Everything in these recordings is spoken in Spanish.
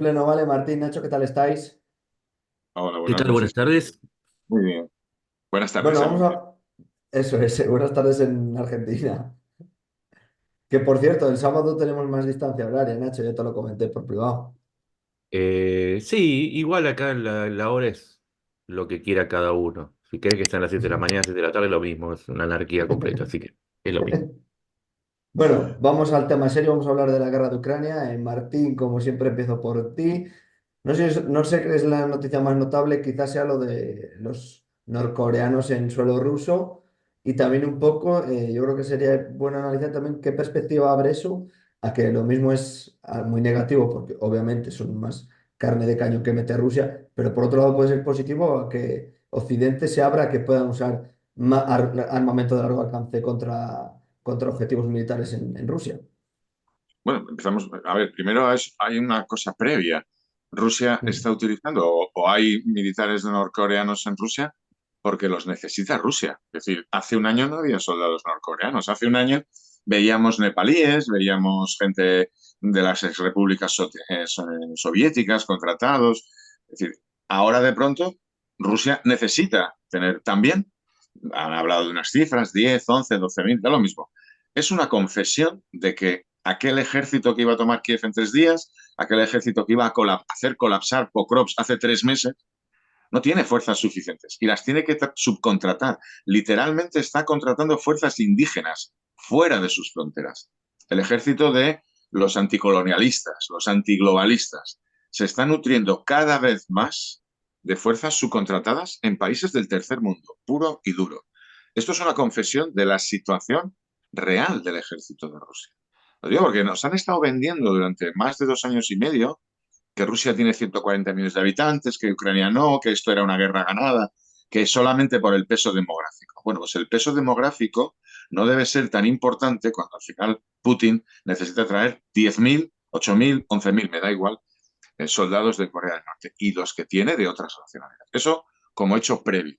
pleno, ¿vale? Martín, Nacho, ¿qué tal estáis? Hola, ¿Qué buenas tal? Buenas noches. tardes. Muy bien. Buenas tardes, Bueno, más vamos bien. a... Eso es, buenas tardes en Argentina. Que por cierto, el sábado tenemos más distancia horaria, Nacho, yo te lo comenté por privado. Sí, igual acá la hora es lo que quiera cada uno. Si querés que sean las 7 de la mañana, 7 de la tarde, lo mismo, es una anarquía completa, así que es lo mismo. Bueno, vamos al tema serio, vamos a hablar de la guerra de Ucrania. Martín, como siempre, empiezo por ti. No sé qué es la noticia más notable, quizás sea lo de los norcoreanos en suelo ruso y también un poco, yo creo que sería bueno analizar también qué perspectiva abre eso, a que lo mismo es muy negativo, porque obviamente son más carne de cañón que mete Rusia, pero por otro lado puede ser positivo a que Occidente se abra a que puedan usar armamento de largo alcance contra objetivos militares en Rusia. Bueno, empezamos. A ver, primero hay una cosa previa. Rusia Mm. está utilizando, o hay militares norcoreanos en Rusia, porque los necesita Rusia. Es decir, hace un año no había soldados norcoreanos. Hace un año veíamos nepalíes, veíamos gente de las exrepúblicas soviéticas contratados. Es decir, ahora de pronto Rusia necesita tener también, han hablado de unas cifras, 10, 11, 12 mil, da lo mismo. Es una confesión de que aquel ejército que iba a tomar Kiev en 3 días, aquel ejército que iba a hacer colapsar Pokrovsk hace 3 meses, no tiene fuerzas suficientes y las tiene que subcontratar. Literalmente está contratando fuerzas indígenas fuera de sus fronteras. El ejército de los anticolonialistas, los antiglobalistas, se está nutriendo cada vez más de fuerzas subcontratadas en países del tercer mundo, puro y duro. Esto es una confesión de la situación real del ejército de Rusia. Lo digo porque nos han estado vendiendo durante más de 2 años y medio que Rusia tiene 140 millones de habitantes, que Ucrania no, que esto era una guerra ganada, que solamente por el peso demográfico. Bueno, pues el peso demográfico no debe ser tan importante cuando al final Putin necesita traer 10.000, 8.000, 11.000, me da igual, soldados de Corea del Norte y los que tiene de otras nacionalidades. Eso como hecho previo.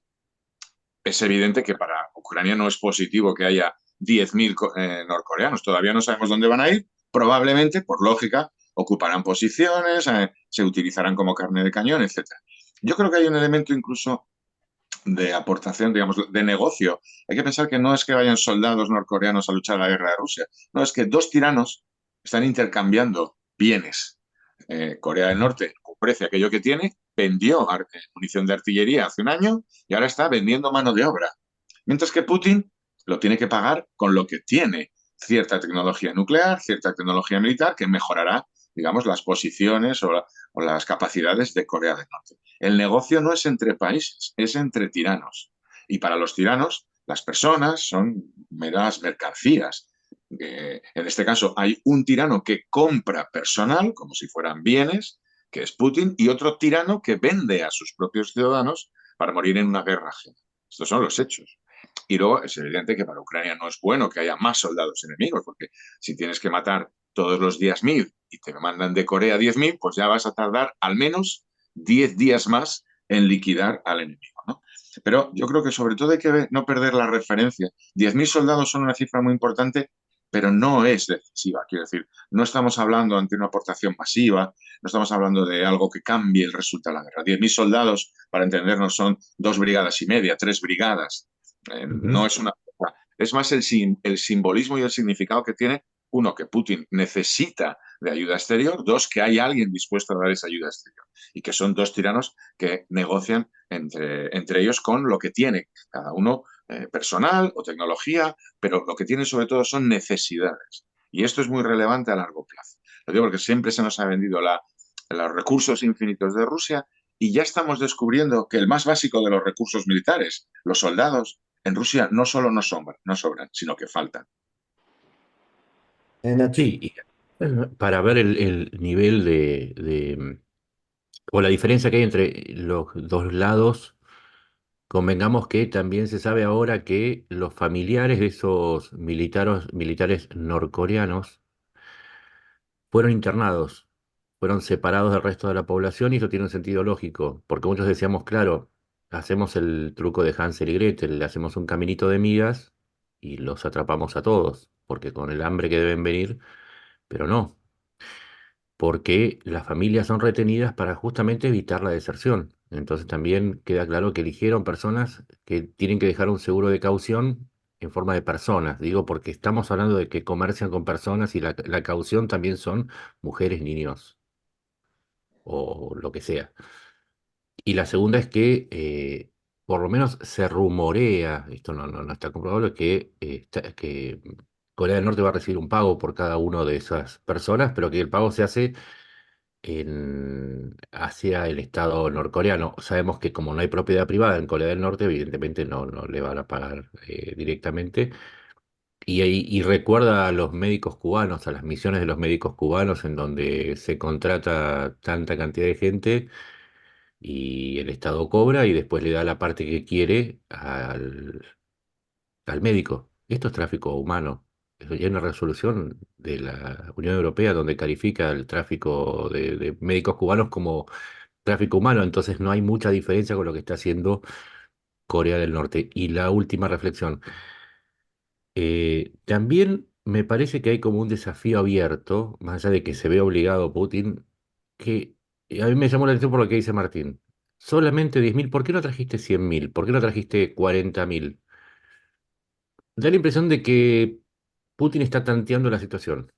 Es evidente que para Ucrania no es positivo que haya 10.000 norcoreanos. Todavía no sabemos dónde van a ir. Probablemente, por lógica, ocuparán posiciones, se utilizarán como carne de cañón, etcétera. Yo creo que hay un elemento incluso de aportación, digamos, de negocio. Hay que pensar que no es que vayan soldados norcoreanos a luchar la guerra de Rusia. No, es que dos tiranos están intercambiando bienes. Corea del Norte ofrece aquello que tiene, vendió munición de artillería hace un año y ahora está vendiendo mano de obra. Mientras que Putin lo tiene que pagar con lo que tiene, cierta tecnología nuclear, cierta tecnología militar que mejorará, digamos, las posiciones o las capacidades de Corea del Norte. El negocio no es entre países, es entre tiranos. Y para los tiranos, las personas son meras mercancías. En este caso, hay un tirano que compra personal, como si fueran bienes, que es Putin, y otro tirano que vende a sus propios ciudadanos para morir en una guerra ajena. Estos son los hechos. Y luego es evidente que para Ucrania no es bueno que haya más soldados enemigos, porque si tienes que matar todos los días 1.000 y te mandan de Corea 10.000, pues ya vas a tardar al menos 10 días más en liquidar al enemigo, ¿no? Pero yo creo que sobre todo hay que no perder la referencia. 10.000 soldados son una cifra muy importante, pero no es decisiva. Quiero decir, no estamos hablando ante una aportación masiva, no estamos hablando de algo que cambie el resultado de la guerra. 10.000 soldados, para entendernos, son 2 brigadas y media, 3 brigadas. No Ujú. es una... Es más el simbolismo y el significado que tiene, uno, que Putin necesita de ayuda exterior, dos, que hay alguien dispuesto a dar esa ayuda exterior y que son dos tiranos que negocian entre ellos con lo que tiene cada uno, personal o tecnología, pero lo que tienen sobre todo son necesidades. Y esto es muy relevante a largo plazo. Lo digo porque siempre se nos ha vendido los recursos infinitos de Rusia y ya estamos descubriendo que el más básico de los recursos militares, los soldados, en Rusia no solo no sobran, sino que faltan. Nacho. Sí, y, para ver el nivel o la diferencia que hay entre los dos lados, convengamos que también se sabe ahora que los familiares de esos militares norcoreanos fueron internados, fueron separados del resto de la población y eso tiene un sentido lógico, porque muchos decíamos, claro, hacemos el truco de Hansel y Gretel, le hacemos un caminito de migas y los atrapamos a todos, porque con el hambre que deben venir, pero no. porque las familias son retenidas para justamente evitar la deserción. Entonces también queda claro que eligieron personas que tienen que dejar un seguro de caución en forma de personas. Digo, porque estamos hablando de que comercian con personas y la caución también son mujeres, niños o lo que sea. Y la segunda es que, por lo menos se rumorea, esto no está comprobado, que Corea del Norte va a recibir un pago por cada una de esas personas, pero que el pago se hace hacia el Estado norcoreano. Sabemos que como no hay propiedad privada en Corea del Norte, evidentemente no le van a pagar directamente. Y recuerda a los médicos cubanos, a las misiones de los médicos cubanos, en donde se contrata tanta cantidad de gente y el Estado cobra y después le da la parte que quiere al médico. Esto es tráfico humano. Eso ya hay una resolución de la Unión Europea donde califica el tráfico de médicos cubanos como tráfico humano, entonces no hay mucha diferencia con lo que está haciendo Corea del Norte. Y la última reflexión. También me parece que hay como un desafío abierto, más allá de que se ve obligado Putin, que a mí me llamó la atención por lo que dice Martín. Solamente 10.000, ¿por qué no trajiste 100.000? ¿Por qué no trajiste 40.000? Da la impresión de que Putin está tanteando la situación,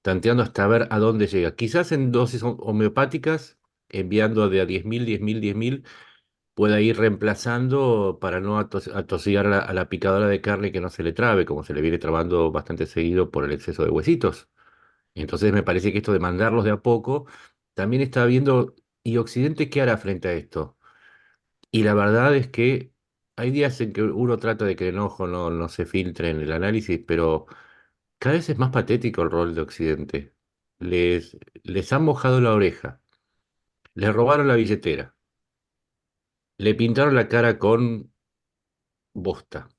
tanteando hasta ver a dónde llega. Quizás en dosis homeopáticas, enviando de a 10.000, 10.000, 10.000, pueda ir reemplazando para no atosigar a la picadora de carne que no se le trabe, como se le viene trabando bastante seguido por el exceso de huesitos. Entonces me parece que esto de mandarlos de a poco también está viendo, ¿y Occidente qué hará frente a esto? Y la verdad es que hay días en que uno trata de que el enojo no se filtre en el análisis, pero cada vez es más patético el rol de Occidente. Les han mojado la oreja, les robaron la billetera, le pintaron la cara con bosta,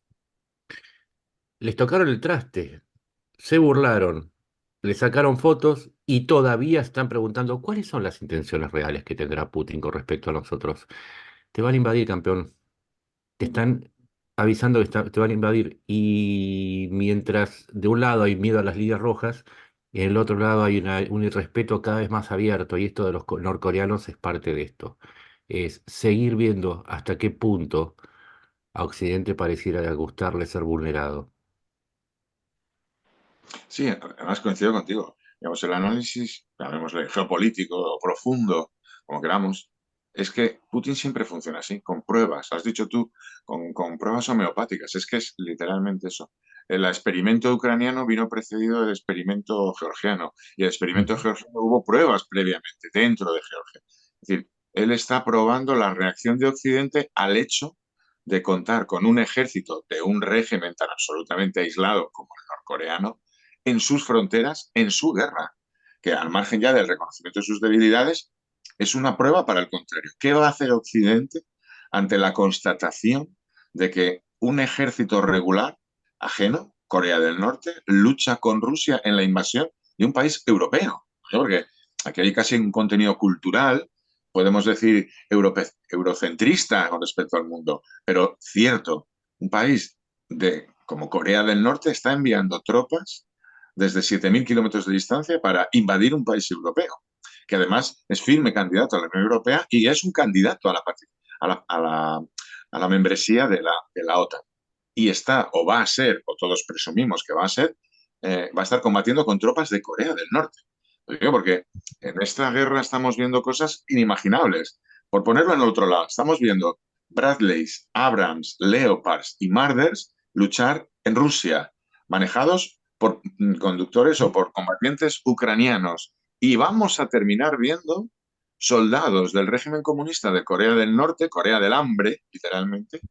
les tocaron el traste, se burlaron, le sacaron fotos y todavía están preguntando cuáles son las intenciones reales que tendrá Putin con respecto a nosotros. Te van a invadir, campeón. Te están avisando que te van a invadir. Y mientras de un lado hay miedo a las líneas rojas, en el otro lado hay un irrespeto cada vez más abierto. Y esto de los norcoreanos es parte de esto. Es seguir viendo hasta qué punto a Occidente pareciera gustarle ser vulnerado. Sí, además coincido contigo. Digamos, el análisis, llamémosle geopolítico o profundo, como queramos, es que Putin siempre funciona así, con pruebas. Has dicho tú, con pruebas homeopáticas. Es que es literalmente eso. El experimento ucraniano vino precedido del experimento georgiano. Y el experimento Ujú. georgiano hubo pruebas previamente dentro de Georgia. Es decir, él está probando la reacción de Occidente al hecho de contar con un ejército de un régimen tan absolutamente aislado como el norcoreano en sus fronteras, en su guerra, que al margen ya del reconocimiento de sus debilidades, es una prueba para el contrario. ¿Qué va a hacer Occidente ante la constatación de que un ejército regular, ajeno, Corea del Norte, lucha con Rusia en la invasión de un país europeo? Porque aquí hay casi un contenido cultural, podemos decir eurocentrista con respecto al mundo, pero cierto, un país como Corea del Norte está enviando tropas desde 7.000 kilómetros de distancia para invadir un país europeo, que además es firme candidato a la Unión Europea y es un candidato a la membresía de la OTAN. Y está, o va a ser, o todos presumimos que va a ser, va a estar combatiendo con tropas de Corea del Norte. Lo digo porque en esta guerra estamos viendo cosas inimaginables. Por ponerlo en el otro lado, estamos viendo Bradleys, Abrams, Leopards y Marders luchar en Rusia, manejados por conductores o por combatientes ucranianos. Y vamos a terminar viendo soldados del régimen comunista de Corea del Norte, Corea del Hambre, literalmente,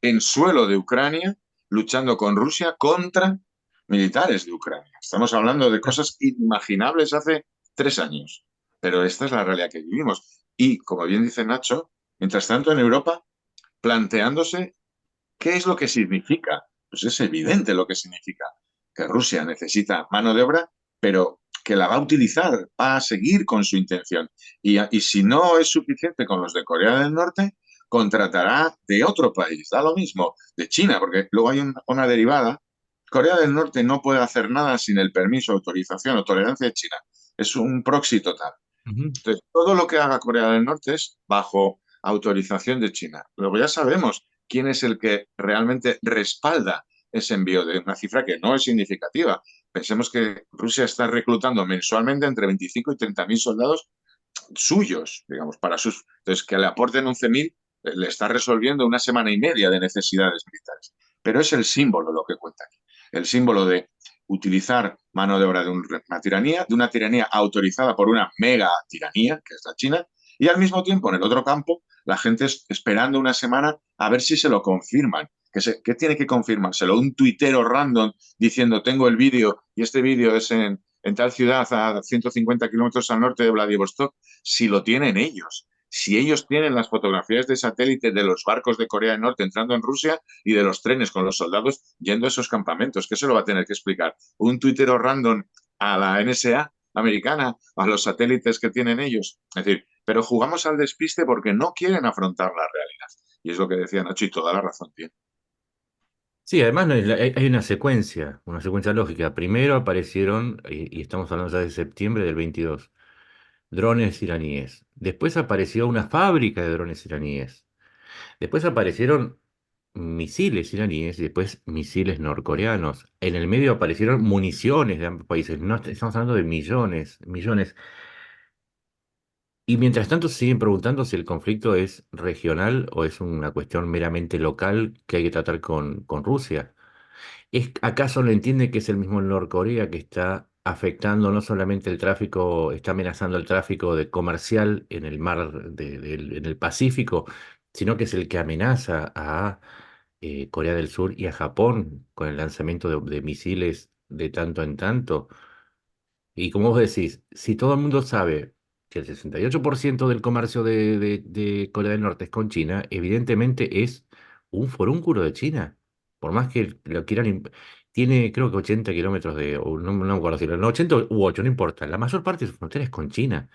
en suelo de Ucrania, luchando con Rusia contra militares de Ucrania. Estamos hablando de cosas inimaginables hace 3 años, pero esta es la realidad que vivimos. Y, como bien dice Nacho, mientras tanto en Europa, planteándose qué es lo que significa. Pues es evidente lo que significa, que Rusia necesita mano de obra, pero que la va a utilizar, va a seguir con su intención. Y si no es suficiente con los de Corea del Norte, contratará de otro país, da lo mismo, de China, porque luego hay una derivada. Corea del Norte no puede hacer nada sin el permiso, autorización o tolerancia de China. es un proxy total. Ujú. Entonces, todo lo que haga Corea del Norte es bajo autorización de China. Luego ya sabemos quién es el que realmente respalda ese envío de una cifra que no es significativa. Pensemos que Rusia está reclutando mensualmente entre 25 y 30.000 soldados suyos, digamos, para sus... Entonces, que le aporten 11.000 le está resolviendo una semana y media de necesidades militares. Pero es el símbolo lo que cuenta aquí. El símbolo de utilizar mano de obra de una tiranía autorizada por una mega tiranía, que es la China, y al mismo tiempo, en el otro campo, la gente esperando una semana a ver si se lo confirman. ¿Qué tiene que confirmárselo? Un tuitero random diciendo tengo el vídeo y este vídeo es en tal ciudad a 150 kilómetros al norte de Vladivostok, si lo tienen ellos. Si ellos tienen las fotografías de satélite de los barcos de Corea del Norte entrando en Rusia y de los trenes con los soldados yendo a esos campamentos, ¿qué se lo va a tener que explicar? ¿Un tuitero random a la NSA americana, a los satélites que tienen ellos? Es decir, pero jugamos al despiste porque no quieren afrontar la realidad. Y es lo que decía Nacho y toda la razón tiene. Sí, además no hay una secuencia lógica. Primero aparecieron, y estamos hablando ya de septiembre del 22, drones iraníes. Después apareció una fábrica de drones iraníes. Después aparecieron misiles iraníes y después misiles norcoreanos. En el medio aparecieron municiones de ambos países. No estamos hablando de millones, millones. Y mientras tanto se siguen preguntando si el conflicto es regional o es una cuestión meramente local que hay que tratar con Rusia. ¿Acaso no entiende que es el mismo Norcorea que está afectando no solamente el tráfico, está amenazando el tráfico de comercial en el mar, en el Pacífico, sino que es el que amenaza a Corea del Sur y a Japón con el lanzamiento de misiles de tanto en tanto? Y como vos decís, si todo el mundo sabe que el 68% del comercio de Corea del Norte es con China, evidentemente es un forúnculo de China. Por más que lo quieran, tiene creo que 80 kilómetros o no me acuerdo si eran 80 u 8, no importa. La mayor parte de su frontera es con China.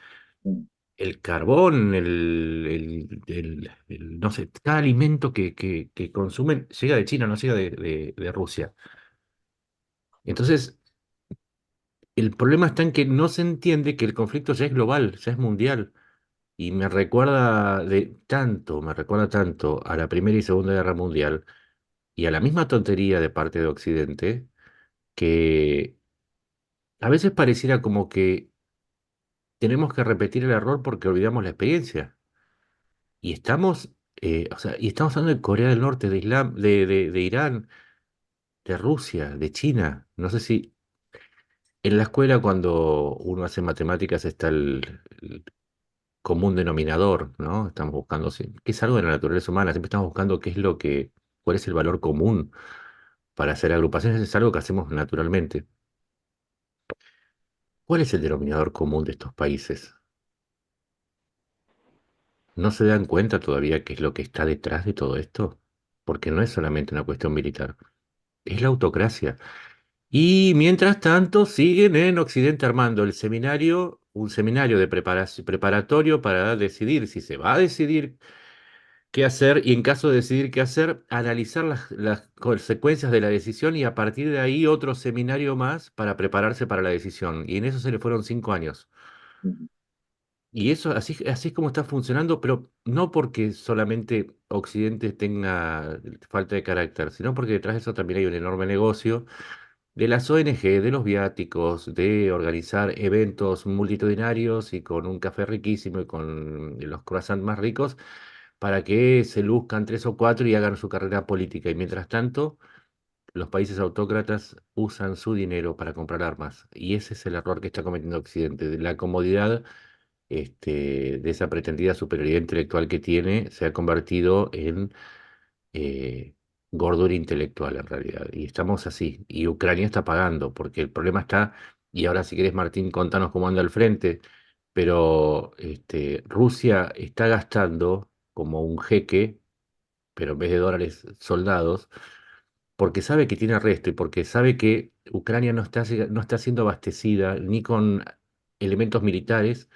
El carbón, no sé, cada alimento que consumen llega de China, no llega de Rusia. Entonces, el problema está en que no se entiende que el conflicto ya es global, ya es mundial. Y me recuerda tanto a la Primera y Segunda Guerra Mundial y a la misma tontería de parte de Occidente, que a veces pareciera como que tenemos que repetir el error porque olvidamos la experiencia. Y estamos hablando de Corea del Norte, de Islam, de Irán, de Rusia, de China. No sé si en la escuela cuando uno hace matemáticas está el común denominador, ¿no? Estamos buscando, que es algo de la naturaleza humana, siempre estamos buscando cuál es el valor común para hacer agrupaciones, es algo que hacemos naturalmente. ¿Cuál es el denominador común de estos países? ¿No se dan cuenta todavía qué es lo que está detrás de todo esto? Porque no es solamente una cuestión militar, es la autocracia. Y mientras tanto siguen en Occidente armando un seminario de preparatorio para decidir si se va a decidir qué hacer y en caso de decidir qué hacer, analizar las consecuencias de la decisión y a partir de ahí otro seminario más para prepararse para la decisión. Y en eso se le fueron 5 años. Y eso así es como está funcionando, pero no porque solamente Occidente tenga falta de carácter, sino porque detrás de eso también hay un enorme negocio de las ONG, de los viáticos, de organizar eventos multitudinarios y con un café riquísimo y con los croissants más ricos para que se luzcan tres o cuatro y hagan su carrera política. Y mientras tanto, los países autócratas usan su dinero para comprar armas. Y ese es el error que está cometiendo Occidente. De la comodidad de esa pretendida superioridad intelectual que tiene, se ha convertido en eh, gordura intelectual en realidad. Y estamos así. Y Ucrania está pagando, porque el problema está, y ahora si querés Martín, contanos cómo anda el frente, pero Rusia está gastando como un jeque, pero en vez de dólares, soldados, porque sabe que tiene resto y porque sabe que Ucrania no está siendo abastecida ni con elementos militares,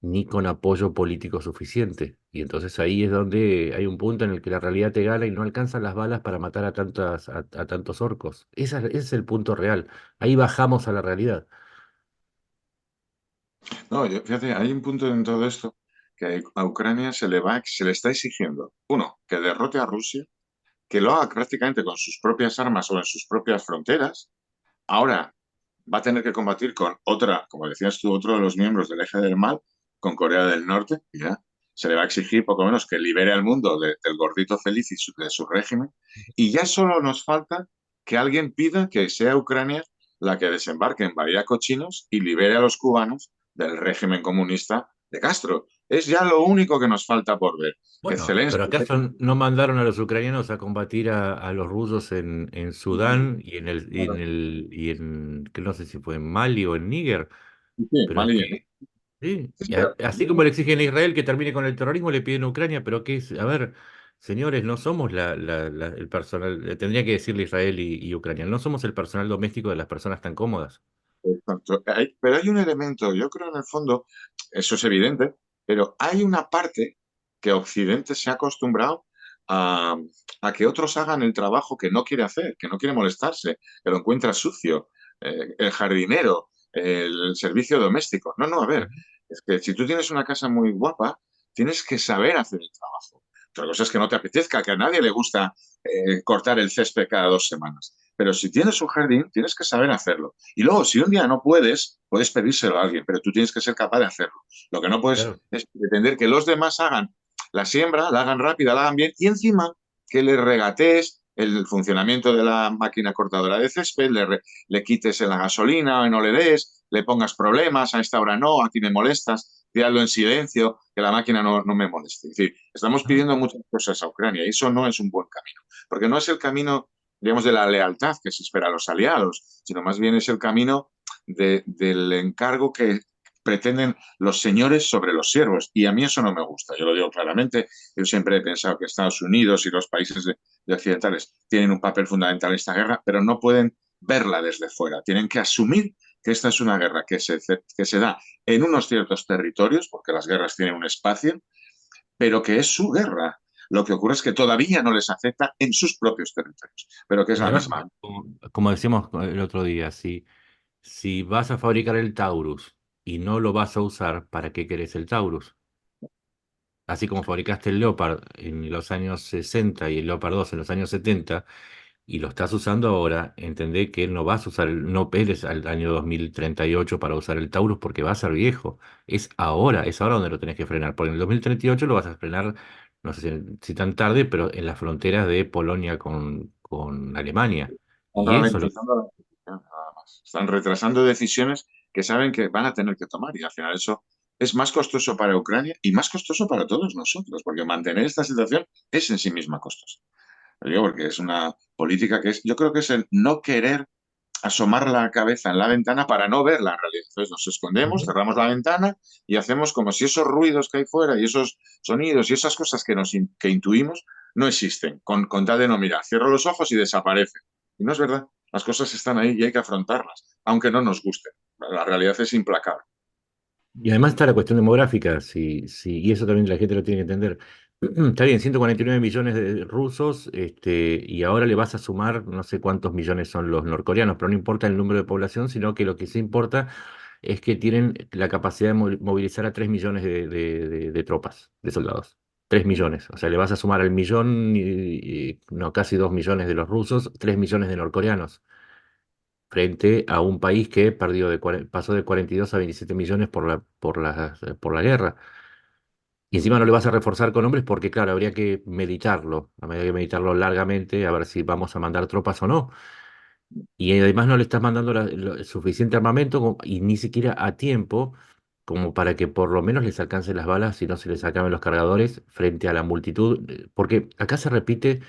ni con apoyo político suficiente. Y entonces ahí es donde hay un punto en el que la realidad te gana y no alcanzan las balas para matar a tantos orcos. Ese es el punto real. Ahí bajamos a la realidad. No, fíjate, hay un punto en todo esto que a Ucrania se le está exigiendo, uno, que derrote a Rusia, que lo haga prácticamente con sus propias armas o en sus propias fronteras. Ahora va a tener que combatir con otra, como decías tú, otro de los miembros del eje del mal, con Corea del Norte, y ya se le va a exigir poco menos que libere al mundo del gordito feliz y de su régimen. Y ya solo nos falta que alguien pida que sea Ucrania la que desembarque en Bahía Cochinos y libere a los cubanos del régimen comunista de Castro. Es ya lo único que nos falta por ver. Que Bueno, pero Zelensky... ¿acaso no mandaron a los ucranianos a combatir a los rusos en Sudán que no sé si fue en Mali o en Níger? Sí, Pero es Mali, que, sí, sí, y pero así como le exigen a Israel que termine con el terrorismo, le piden a Ucrania, pero ¿qué es? A ver, señores, no somos el personal, tendría que decirle Israel y Ucrania, no somos el personal doméstico de las personas tan cómodas. exacto. Pero hay un elemento, yo creo en el fondo, eso es evidente, pero hay una parte que Occidente se ha acostumbrado a, a que otros hagan el trabajo que no quiere hacer, que no quiere molestarse, que lo encuentra sucio, el jardinero, el servicio doméstico. No, no, a ver, es que si tú tienes una casa muy guapa, tienes que saber hacer el trabajo. Otra cosa es que no te apetezca, que a nadie le gusta cortar el césped cada 2 semanas. Pero si tienes un jardín, tienes que saber hacerlo. Y luego, si un día no puedes, puedes pedírselo a alguien, pero tú tienes que ser capaz de hacerlo. Lo que no puedes Claro. es pretender que los demás hagan la siembra, la hagan rápida, la hagan bien, y encima que le regatees el funcionamiento de la máquina cortadora de césped, le quites la gasolina o no le des, le pongas problemas, a esta hora no, aquí me molestas, dígalo en silencio, que la máquina no me moleste. Es decir, estamos Ajá. pidiendo muchas cosas a Ucrania y eso no es un buen camino, porque no es el camino, digamos, de la lealtad que se espera a los aliados, sino más bien es el camino del encargo que pretenden los señores sobre los siervos. Y a mí eso no me gusta, yo lo digo claramente. Yo siempre he pensado que Estados Unidos y los países de occidentales tienen un papel fundamental en esta guerra, pero no pueden verla desde fuera. Tienen que asumir que esta es una guerra que se da en unos ciertos territorios, porque las guerras tienen un espacio, pero que es su guerra. Lo que ocurre es que todavía no les afecta en sus propios territorios, pero que es Y la además, misma. como decíamos el otro día, si vas a fabricar el Taurus y no lo vas a usar, ¿para qué querés el Taurus? Así como fabricaste el Leopard en los años 60 y el Leopard 2 en los años 70 y lo estás usando ahora, entendé que no vas a usar, no esperes al año 2038 para usar el Taurus porque va a ser viejo. Es ahora donde lo tenés que frenar, porque en el 2038 lo vas a frenar, no sé si tan tarde, pero en las fronteras de Polonia con Alemania. Están Y eso lo... ralentizando la decisión, nada más. Están retrasando decisiones que saben que van a tener que tomar y al final eso es más costoso para Ucrania y más costoso para todos nosotros, porque mantener esta situación es en sí misma costosa. Lo digo porque es una política que es, yo creo que es el no querer asomar la cabeza en la ventana para no ver la realidad. Entonces nos escondemos, Ujú. cerramos la ventana y hacemos como si esos ruidos que hay fuera y esos sonidos y esas cosas que intuimos no existen, con tal de no mirar. Cierro los ojos y desaparecen. Y no es verdad. Las cosas están ahí y hay que afrontarlas, aunque no nos gusten. La realidad es implacable. Y además está la cuestión demográfica, y eso también la gente lo tiene que entender. Está bien, 149 millones de rusos, y ahora le vas a sumar no sé cuántos millones son los norcoreanos, pero no importa el número de población, sino que lo que sí importa es que tienen la capacidad de movilizar a 3 millones de tropas, de soldados. 3 millones. O sea, le vas a sumar al millón, no, casi 2 millones de los rusos, 3 millones de norcoreanos frente a un país que pasó de 42 a 27 millones por la guerra. Y encima no le vas a reforzar con hombres porque, claro, habría que meditarlo, habría que meditarlo largamente a ver si vamos a mandar tropas o no. Y además no le estás mandando suficiente armamento y ni siquiera a tiempo como para que por lo menos les alcancen las balas y no se les acaben los cargadores frente a la multitud. Porque acá se repite,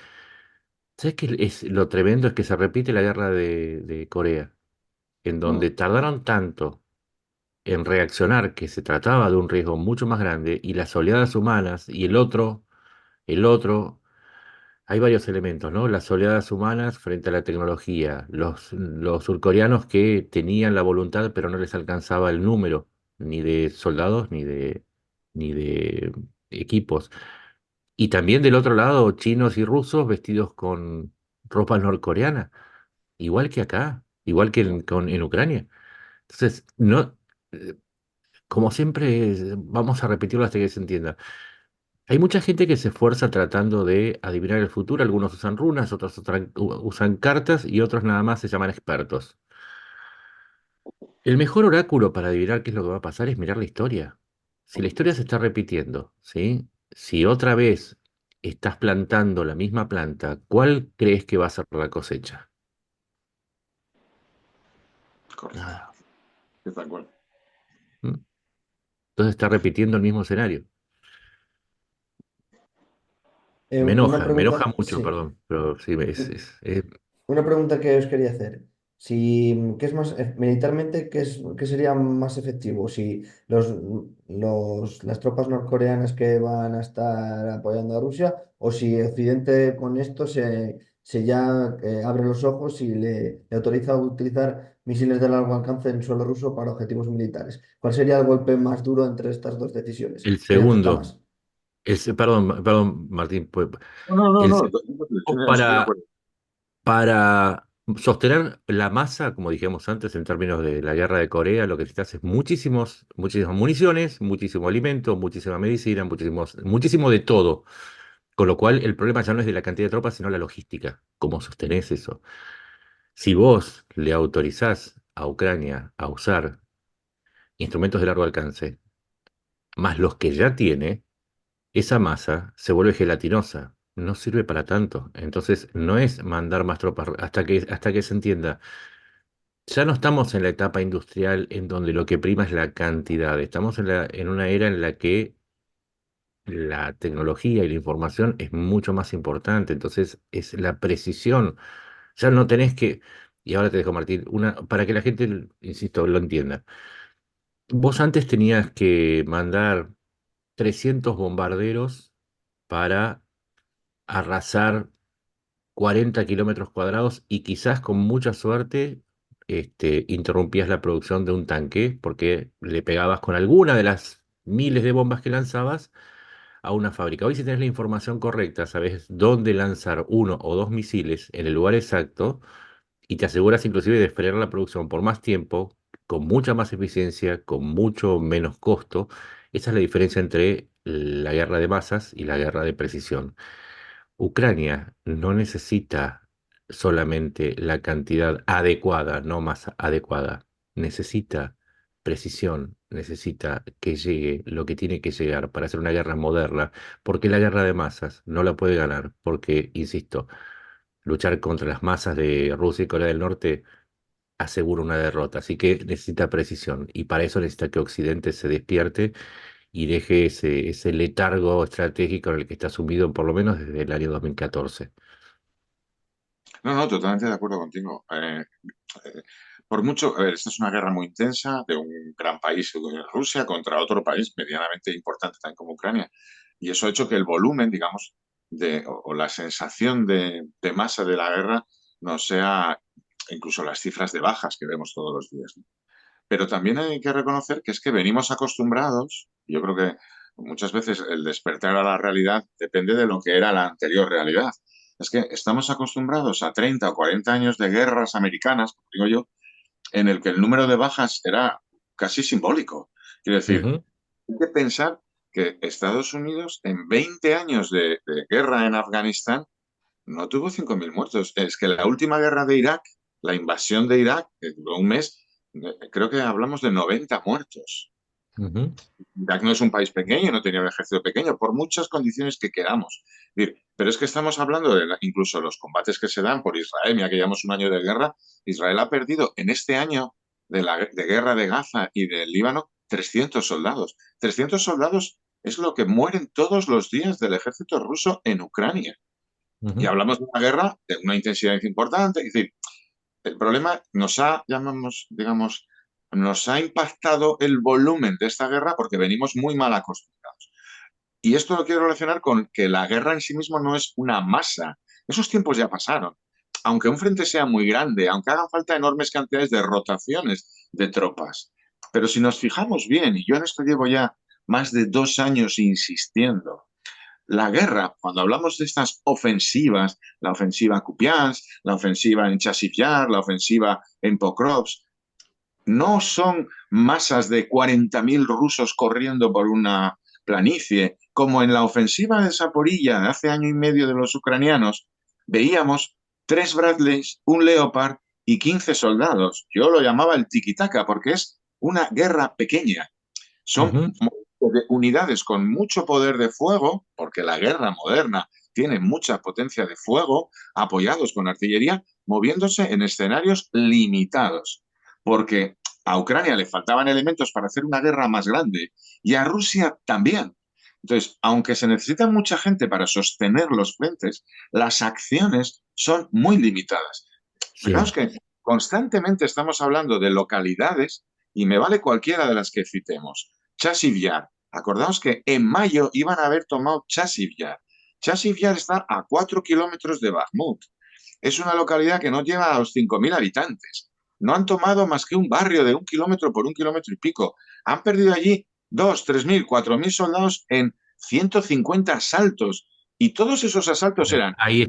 ¿sabes qué es lo tremendo? Es que se repite la guerra de Corea, en Mm. donde tardaron tanto en reaccionar que se trataba de un riesgo mucho más grande y las oleadas humanas y el otro, hay varios elementos, ¿no? Las oleadas humanas frente a la tecnología, los surcoreanos que tenían la voluntad pero no les alcanzaba el número ni de soldados ni de equipos. Y también del otro lado, chinos y rusos vestidos con ropa norcoreana, igual que acá, igual que en Ucrania. Entonces, no. como siempre, vamos a repetirlo hasta que se entienda. Hay mucha gente que se esfuerza tratando de adivinar el futuro. Algunos usan runas, otros usan cartas y otros nada más se llaman expertos. El mejor oráculo para adivinar qué es lo que va a pasar es mirar la historia. Si la historia se está repitiendo, ¿sí? Si otra vez estás plantando la misma planta, ¿cuál crees que va a ser la cosecha? Correcto. Nada. Estoy de acuerdo. ¿Mm? Entonces está repitiendo el mismo escenario. Una Me enoja pregunta, mucho, sí. perdón, pero sí, Una pregunta que os quería hacer. Si, ¿qué es más, militarmente, qué sería más efectivo? Si las tropas norcoreanas que van a estar apoyando a Rusia o si Occidente con esto se ya abre los ojos y le autoriza a utilizar misiles de largo alcance en suelo ruso para objetivos militares. ¿Cuál sería el golpe más duro entre estas dos decisiones? el ¿Quién afecta segundo, más? perdón, Martín, pues, No, no, el no, segundo estoy de acuerdo. para sostener la masa, como dijimos antes, en términos de la guerra de Corea, lo que necesitas es muchísimas municiones, muchísimo alimento, muchísima medicina, muchísimo de todo. Con lo cual, el problema ya no es de la cantidad de tropas, sino la logística. ¿Cómo sostenés eso? Si vos le autorizás a Ucrania a usar instrumentos de largo alcance, más los que ya tiene, esa masa se vuelve gelatinosa. No sirve para tanto. Entonces, no es mandar más tropas hasta que se entienda. Ya no estamos en la etapa industrial en donde lo que prima es la cantidad. Estamos en una era en la que la tecnología y la información es mucho más importante. Entonces, es la precisión. Ya no tenés que, y ahora te dejo, Martín, para que la gente, insisto, lo entienda. Vos antes tenías que mandar 300 bombarderos para arrasar 40 kilómetros cuadrados y quizás con mucha suerte interrumpías la producción de un tanque porque le pegabas con alguna de las miles de bombas que lanzabas a una fábrica. Hoy si tenés la información correcta, sabes dónde lanzar uno o dos misiles en el lugar exacto y te aseguras inclusive de frenar la producción por más tiempo, con mucha más eficiencia, con mucho menos costo. Esa es la diferencia entre la guerra de masas y la guerra de precisión. Ucrania no necesita solamente la cantidad adecuada, no más adecuada. Necesita precisión, necesita que llegue lo que tiene que llegar para hacer una guerra moderna, porque la guerra de masas no la puede ganar, porque, insisto, luchar contra las masas de Rusia y Corea del Norte asegura una derrota, así que necesita precisión y para eso necesita que Occidente se despierte y deje ese letargo estratégico en el que está sumido por lo menos desde el año 2014. No, no, totalmente de acuerdo contigo. Eh, por mucho, a ver, esta es una guerra muy intensa de un gran país, Rusia, contra otro país medianamente importante también como Ucrania. Y eso ha hecho que el volumen, digamos, o la sensación de masa de la guerra no sea incluso las cifras de bajas que vemos todos los días, ¿no? Pero también hay que reconocer que es que venimos acostumbrados, y yo creo que muchas veces el despertar a la realidad depende de lo que era la anterior realidad. Es que estamos acostumbrados a 30 o 40 años de guerras americanas, como digo yo, en el que el número de bajas era casi simbólico. Quiero decir, Ujú, hay que pensar que Estados Unidos en 20 años de guerra en Afganistán no tuvo 5.000 muertos. Es que la última guerra de Irak, la invasión de Irak, que duró un mes, creo que hablamos de 90 muertos. ujú, Irak no es un país pequeño, no tenía un ejército pequeño, por muchas condiciones que queramos. Pero es que estamos hablando de incluso los combates que se dan por Israel, mira que llevamos un año de guerra, Israel ha perdido en este año de guerra de Gaza y del Líbano 300 soldados. 300 soldados es lo que mueren todos los días del ejército ruso en Ucrania. Y ujú, hablamos de una guerra de una intensidad importante. Es decir, el problema llamamos, digamos, nos ha impactado el volumen de esta guerra porque venimos muy mal acostumbrados. Y esto lo quiero relacionar con que la guerra en sí mismo no es una masa. Esos tiempos ya pasaron. Aunque un frente sea muy grande, aunque hagan falta enormes cantidades de rotaciones de tropas. Pero si nos fijamos bien, y yo en esto llevo ya más de 2 años insistiendo, la guerra, cuando hablamos de estas ofensivas, la ofensiva en Kupiansk, la ofensiva en Chasiv Yar, la ofensiva en Pokrovsk, no son masas de 40.000 rusos corriendo por una planicie, como en la ofensiva de Zaporilla de hace año y medio de los ucranianos, veíamos 3 Bradleys, un Leopard y 15 soldados. Yo lo llamaba el tiki-taka porque es una guerra pequeña. Son Ujú. unidades con mucho poder de fuego, porque la guerra moderna tiene mucha potencia de fuego, apoyados con artillería, moviéndose en escenarios limitados, porque a Ucrania le faltaban elementos para hacer una guerra más grande y a Rusia también. Entonces, aunque se necesita mucha gente para sostener los frentes, las acciones son muy limitadas. Fijaos Sí. que constantemente estamos hablando de localidades y me vale cualquiera de las que citemos. Chasiv Yar. Acordaos que en mayo iban a haber tomado Chasiv Yar. Chasiv Yar está a 4 kilómetros de Bakhmut. Es una localidad que no llega a los 5.000 habitantes. No han tomado más que un barrio de 1 kilómetro por 1 kilómetro y pico. Han perdido allí 2, 3.000, 4.000 soldados en 150 asaltos. Y todos esos asaltos Bueno, eran, ahí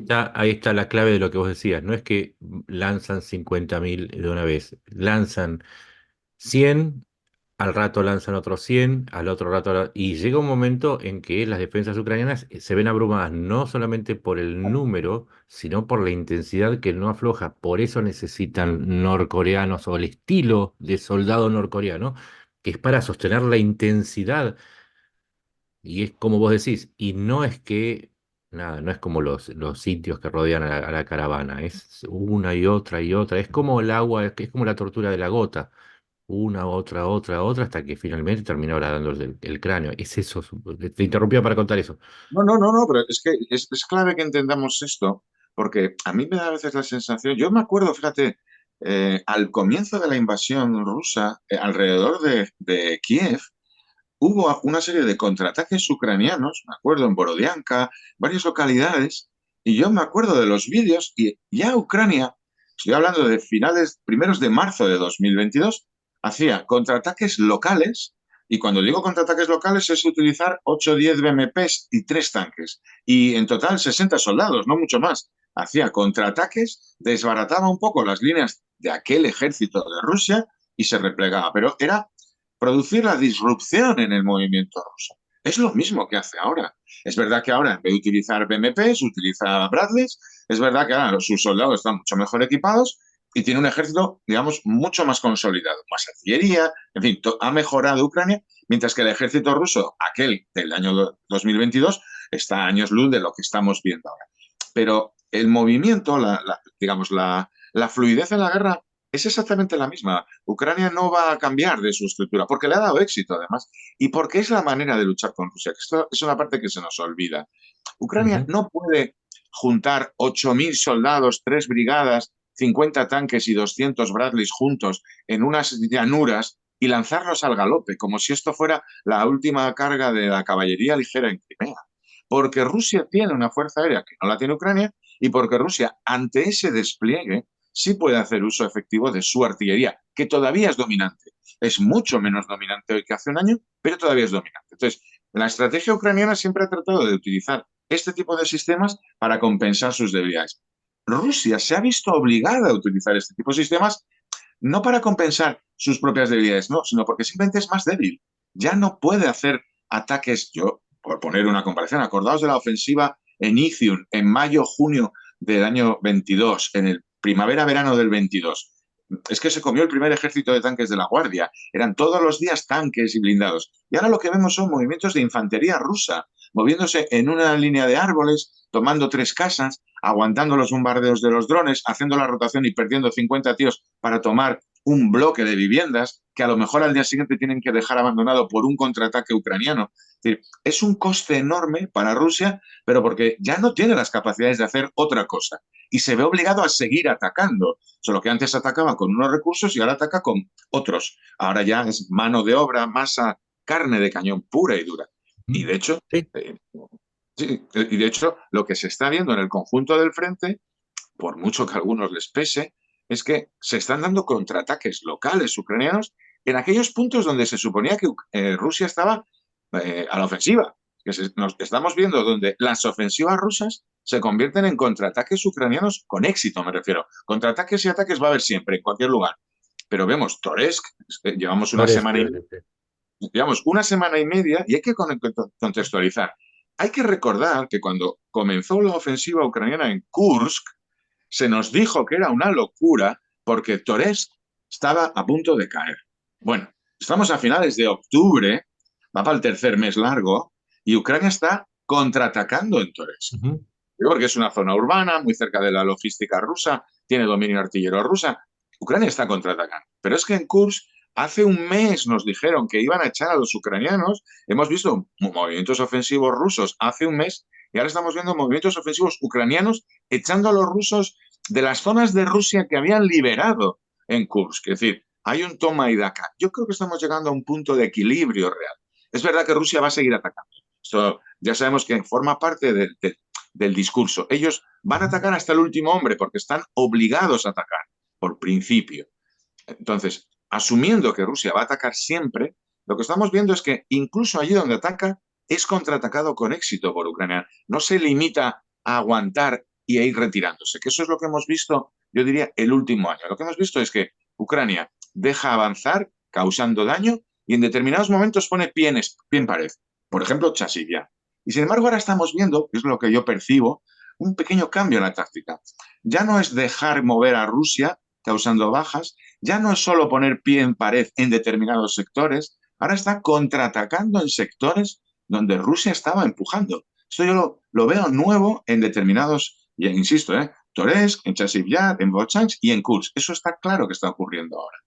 está la clave de lo que vos decías. No es que lanzan 50.000 de una vez, lanzan 100, al rato lanzan otros 100, al otro rato, y llega un momento en que las defensas ucranianas se ven abrumadas no solamente por el número, sino por la intensidad que no afloja. Por eso necesitan norcoreanos o el estilo de soldado norcoreano, que es para sostener la intensidad. Y es como vos decís, y no es que, nada, no es como los sitios que rodean a la caravana, es una y otra, es como el agua, es como la tortura de la gota, una, otra, hasta que finalmente termina horadando el cráneo. Es eso, te interrumpía para contar eso. no, no, no, no, pero es que es clave que entendamos esto, porque a mí me da a veces la sensación, yo me acuerdo, fíjate, al comienzo de la invasión rusa, alrededor de Kiev, hubo una serie de contraataques ucranianos, me acuerdo, en Borodianka, varias localidades, y yo me acuerdo de los vídeos, y ya Ucrania, estoy hablando de finales, primeros de marzo de 2022, hacía contraataques locales, y cuando digo contraataques locales es utilizar 8 o 10 BMPs y 3 tanques, y en total 60 soldados, no mucho más. Hacía contraataques, desbarataba un poco las líneas de aquel ejército de Rusia y se replegaba, pero era producir la disrupción en el movimiento ruso. Es lo mismo que hace ahora. Es verdad que ahora, en vez de utilizar BMPs, utiliza Bradleys. Es verdad que ahora sus soldados están mucho mejor equipados y tiene un ejército, digamos, mucho más consolidado. Más artillería, en fin, ha mejorado Ucrania, mientras que el ejército ruso, aquel del año 2022, está a años luz de lo que estamos viendo ahora. Pero el movimiento, digamos, la fluidez en la guerra es exactamente la misma. Ucrania no va a cambiar de su estructura, porque le ha dado éxito además, y porque es la manera de luchar con Rusia. Esto es una parte que se nos olvida. Ucrania Ujú. no puede juntar 8.000 soldados, 3 brigadas, 50 tanques y 200 Bradleys juntos en unas llanuras y lanzarlos al galope, como si esto fuera la última carga de la caballería ligera en Crimea. Porque Rusia tiene una fuerza aérea que no la tiene Ucrania y porque Rusia, ante ese despliegue, sí puede hacer uso efectivo de su artillería, que todavía es dominante. Es mucho menos dominante hoy que hace un año, pero todavía es dominante. Entonces, la estrategia ucraniana siempre ha tratado de utilizar este tipo de sistemas para compensar sus debilidades. Rusia se ha visto obligada a utilizar este tipo de sistemas no para compensar sus propias debilidades, no, sino porque simplemente es más débil. Ya no puede hacer ataques, yo, por poner una comparación, acordaos de la ofensiva en Izium en mayo, junio del año 22, en el primavera-verano del 22. Es que se comió el primer ejército de tanques de la Guardia. Eran todos los días tanques y blindados. Y ahora lo que vemos son movimientos de infantería rusa, moviéndose en una línea de árboles, tomando 3 casas, aguantando los bombardeos de los drones, haciendo la rotación y perdiendo 50 tíos para tomar un bloque de viviendas que a lo mejor al día siguiente tienen que dejar abandonado por un contraataque ucraniano. Es decir, es un coste enorme para Rusia, pero porque ya no tiene las capacidades de hacer otra cosa y se ve obligado a seguir atacando. Solo que antes atacaba con unos recursos y ahora ataca con otros. Ahora ya es mano de obra, masa, carne de cañón pura y dura. Y de hecho, Sí. eh, sí, y de hecho, lo que se está viendo en el conjunto del frente, por mucho que a algunos les pese, es que se están dando contraataques locales ucranianos en aquellos puntos donde se suponía que Rusia estaba a la ofensiva. Nos estamos viendo donde las ofensivas rusas se convierten en contraataques ucranianos con éxito, me refiero. Contraataques y ataques va a haber siempre, en cualquier lugar. pero vemos Toresk, llevamos una Torres, semana y digamos, una semana y media y hay que contextualizar. Hay que recordar que cuando comenzó la ofensiva ucraniana en Kursk, se nos dijo que era una locura porque Toresk estaba a punto de caer. Bueno, estamos a finales de octubre, va para el tercer mes largo, y Ucrania está contraatacando en Toresk. Ujú. Porque es una zona urbana, muy cerca de la logística rusa, tiene dominio artillero rusa. Ucrania está contraatacando. Pero es que en Kursk hace un mes nos dijeron que iban a echar a los ucranianos. Hemos visto movimientos ofensivos rusos hace un mes y ahora estamos viendo movimientos ofensivos ucranianos echando a los rusos de las zonas de Rusia que habían liberado en Kursk. Es decir, hay un toma y daca. Yo creo que estamos llegando a un punto de equilibrio real. Es verdad que Rusia va a seguir atacando. Esto ya sabemos que forma parte del discurso. Ellos van a atacar hasta el último hombre porque están obligados a atacar, por principio. Entonces, asumiendo que Rusia va a atacar siempre, lo que estamos viendo es que incluso allí donde ataca es contraatacado con éxito por Ucrania. No se limita a aguantar y a ir retirándose, que eso es lo que hemos visto, yo diría, el último año. Lo que hemos visto es que Ucrania deja avanzar causando daño y en determinados momentos pone pie en pared. Por ejemplo, Chasiv. Y sin embargo, ahora estamos viendo, que es lo que yo percibo, un pequeño cambio en la táctica. Ya no es dejar mover a Rusia causando bajas, ya no es solo poner pie en pared en determinados sectores, ahora está contraatacando en sectores donde Rusia estaba empujando. Esto yo lo veo nuevo en determinados, y insisto, Toresk, en Chasiv Yar, en Volchansk y en Kursk. Eso está claro que está ocurriendo ahora.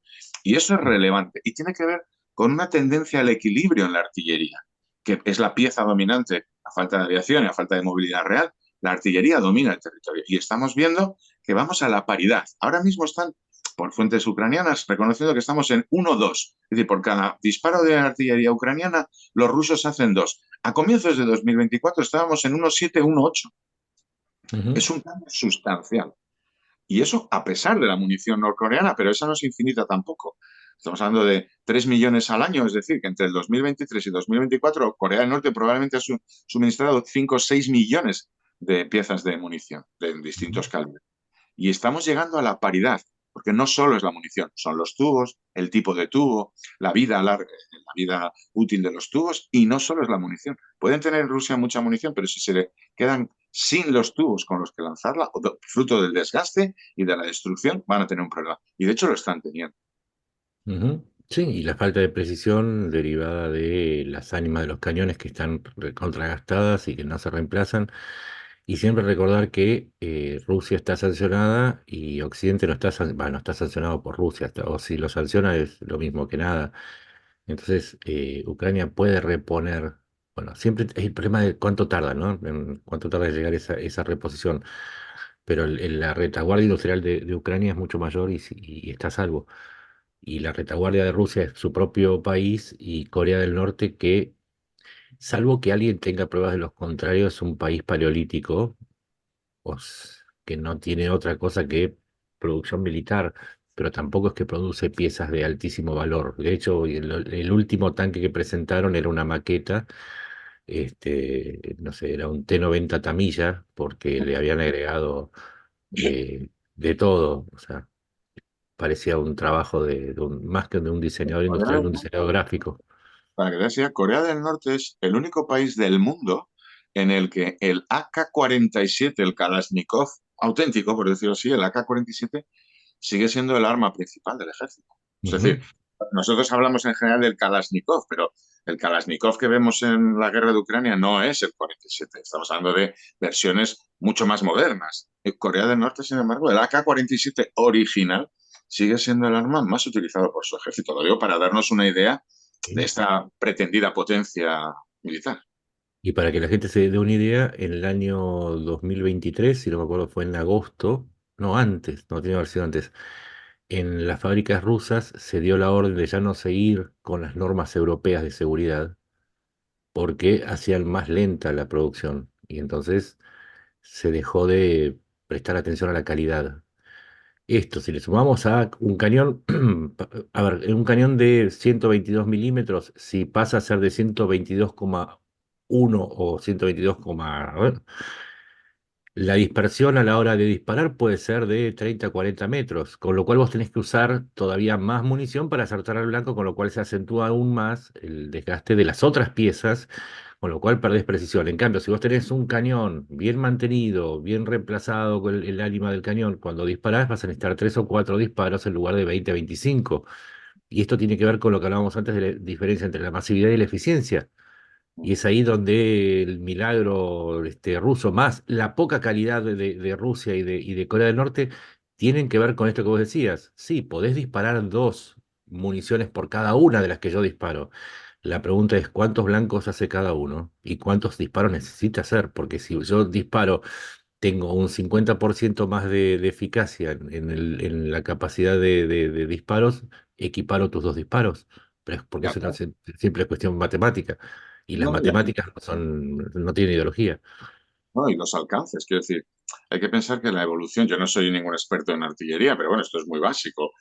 Y eso es relevante y tiene que ver con una tendencia al equilibrio en la artillería, que es la pieza dominante a falta de aviación y a falta de movilidad real. La artillería domina el territorio y estamos viendo que vamos a la paridad. Ahora mismo están, por fuentes ucranianas, reconociendo que estamos en 1-2. Es decir, por cada disparo de artillería ucraniana, los rusos hacen 2. A comienzos de 2024 estábamos en 1-7, 1-8. Ujú. Es un cambio sustancial. Y eso a pesar de la munición norcoreana, pero esa no es infinita tampoco. Estamos hablando de 3 millones al año, es decir, que entre el 2023 y 2024 Corea del Norte probablemente ha suministrado 5 o 6 millones de piezas de munición de distintos calibres. Y estamos llegando a la paridad, porque no solo es la munición, son los tubos, el tipo de tubo, la vida larga, la vida útil de los tubos, y no solo es la munición. Pueden tener en Rusia mucha munición, pero si se le quedan sin los tubos con los que lanzarla, fruto del desgaste y de la destrucción, van a tener un problema. Y de hecho lo están teniendo. Ujú. Sí, y la falta de precisión derivada de las ánimas de los cañones que están contragastadas y que no se reemplazan. Y siempre recordar que Rusia está sancionada y Occidente no está, no está sancionado por Rusia, o si lo sanciona es lo mismo que nada. Entonces, Ucrania puede reponer, bueno, siempre es el problema de cuánto tarda, ¿no? En cuánto tarda en llegar esa reposición. Pero la retaguardia industrial de Ucrania es mucho mayor y está a salvo. Y la retaguardia de Rusia es su propio país y Corea del Norte, que, salvo que alguien tenga pruebas de lo contrario, es un país paleolítico, que no tiene otra cosa que producción militar, pero tampoco es que produce piezas de altísimo valor. De hecho, el último tanque que presentaron era una maqueta, no sé, era un T-90 Tamilla, porque le habían agregado de todo, o sea, parecía un trabajo más que de un diseñador industrial, de un diseñador gráfico. Para que veas, Corea del Norte es el único país del mundo en el que el AK-47, el Kalashnikov auténtico, por decirlo así, el AK-47, sigue siendo el arma principal del ejército. Es decir, Ujú. nosotros hablamos en general del Kalashnikov, pero el Kalashnikov que vemos en la guerra de Ucrania no es el 47. Estamos hablando de versiones mucho más modernas. En Corea del Norte, sin embargo, el AK-47 original sigue siendo el arma más utilizado por su ejército. Lo digo para darnos una idea de Sí. esta pretendida potencia militar. Y para que la gente se dé una idea, en el año 2023, si no me acuerdo, fue en agosto, no antes, no tiene que haber sido antes, en las fábricas rusas se dio la orden de ya no seguir con las normas europeas de seguridad porque hacían más lenta la producción y entonces se dejó de prestar atención a la calidad. Esto, si le sumamos a un cañón, a ver, un cañón de 122 milímetros, si pasa a ser de 122,1 o 122, La dispersión a la hora de disparar puede ser de 30 a 40 metros, con lo cual vos tenés que usar todavía más munición para acertar al blanco, con lo cual se acentúa aún más el desgaste de las otras piezas, con lo cual perdés precisión. En cambio, si vos tenés un cañón bien mantenido, bien reemplazado con el ánima del cañón, cuando disparás vas a necesitar 3 o 4 disparos en lugar de 20 a 25. Y esto tiene que ver con lo que hablábamos antes de la diferencia entre la masividad y la eficiencia. Y es ahí donde el milagro ruso, más la poca calidad de Rusia y de Corea del Norte, tienen que ver con esto que vos decías. Sí, podés disparar 2 municiones por cada una de las que yo disparo. La pregunta es cuántos blancos hace cada uno y cuántos disparos necesita hacer, porque si yo disparo, tengo un 50% más de eficacia en la capacidad de disparos, equiparo tus 2 disparos, pero es porque Ya, es una claro. simple cuestión matemática. Y las No, y aquí, matemáticas no tienen ideología. no, y los alcances, quiero decir, hay que pensar que la evolución, yo no soy ningún experto en artillería, pero bueno, esto es muy básico.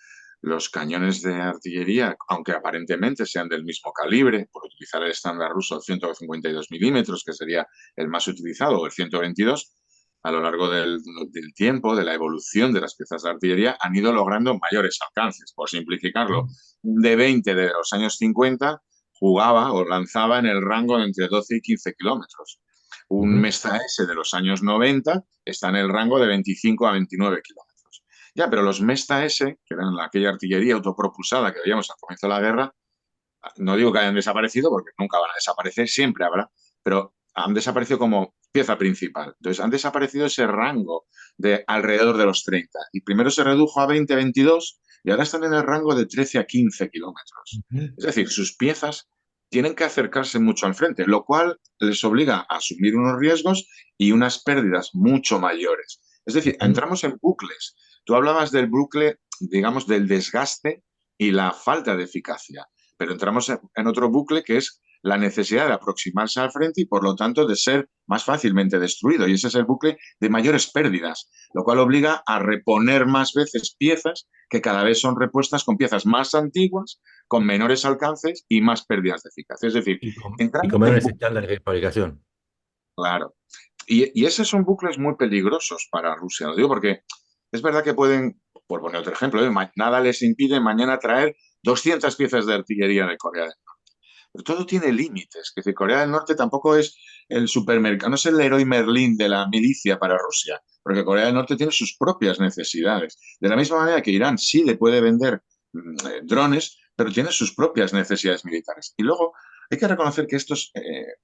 Los cañones de artillería, aunque aparentemente sean del mismo calibre, por utilizar el estándar ruso, el 152 milímetros, que sería el más utilizado, o el 122, a lo largo del tiempo, de la evolución de las piezas de artillería, han ido logrando mayores alcances. Por simplificarlo, un D-20 de los años 50 jugaba o lanzaba en el rango de entre 12 y 15 kilómetros. Un Ujú. Mesta S de los años 90 está en el rango de 25 a 29 kilómetros. Ya, pero los Mesta S, que eran aquella artillería autopropulsada que veíamos al comienzo de la guerra, no digo que hayan desaparecido porque nunca van a desaparecer, siempre habrá, pero han desaparecido como pieza principal. Entonces, han desaparecido ese rango de alrededor de los 30. Y primero se redujo a 20, 22 y ahora están en el rango de 13 a 15 kilómetros. Ujú. Es decir, sus piezas tienen que acercarse mucho al frente, lo cual les obliga a asumir unos riesgos y unas pérdidas mucho mayores. Es decir, Ujú. entramos en bucles. Tú hablabas del bucle, digamos, del desgaste y la falta de eficacia, pero entramos en otro bucle que es la necesidad de aproximarse al frente y por lo tanto de ser más fácilmente destruido. Y ese es el bucle de mayores pérdidas, lo cual obliga a reponer más veces piezas que cada vez son repuestas con piezas más antiguas, con menores alcances y más pérdidas de eficacia. Es decir, Y con entramos en menores bucles, estándares de fabricación. claro. Y esos son bucles muy peligrosos para Rusia. Lo digo porque es verdad que pueden, por poner otro ejemplo, nada les impide mañana traer 200 piezas de artillería de Corea del Norte. Pero todo tiene límites. Que decir, Corea del Norte tampoco es el supermercado, no es el Leroy Merlin de la milicia para Rusia, porque Corea del Norte tiene sus propias necesidades. De la misma manera que Irán sí le puede vender drones, pero tiene sus propias necesidades militares. Y luego hay que reconocer que estos